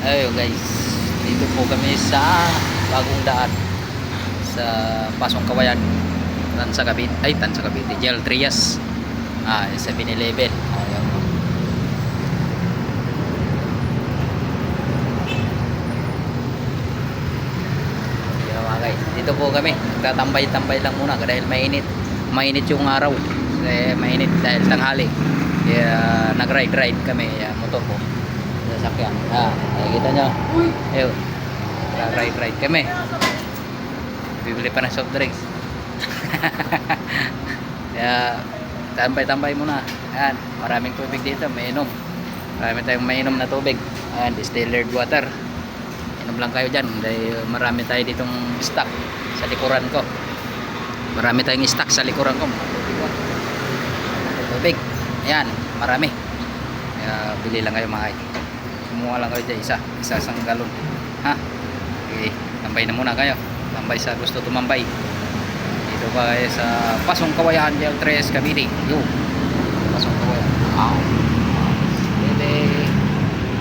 Ayo guys, dito po kami sa bagong daan sa Pasong Kawayan, Tansa Cavite, Tansa Cavite, Jel Trias. Sa 7-Eleven. Ayan. Ayan mga guys, dito po kami. Tatambay-tambay lang muna dahil mainit. Mainit yung araw. Mainit dahil tanghali. Kaya nag-ride kami, motor ko. Sasakyan. Nakikita nyo. Ayun. Ride kami. Bibili pa ng soft drinks. Kaya tambay-tambay muna. Ayan, maraming tubig dito, mainom. Marami tayong mainom na tubig. Ayan, distilled water. Inom lang kayo dyan dahil marami tayo ditong stock sa likuran ko. Marami tayong stock sa likuran ko. Tubig. Ayan, marami. Kaya bili lang kayo mga kayo. Kumuha lang kayo dyan, isang galon. Okay, tambay na muna kayo. Tambay sa gusto tumambay. Dito pa kayo sa Pasong Kawayan, Jel Trias, Cavite. Yo.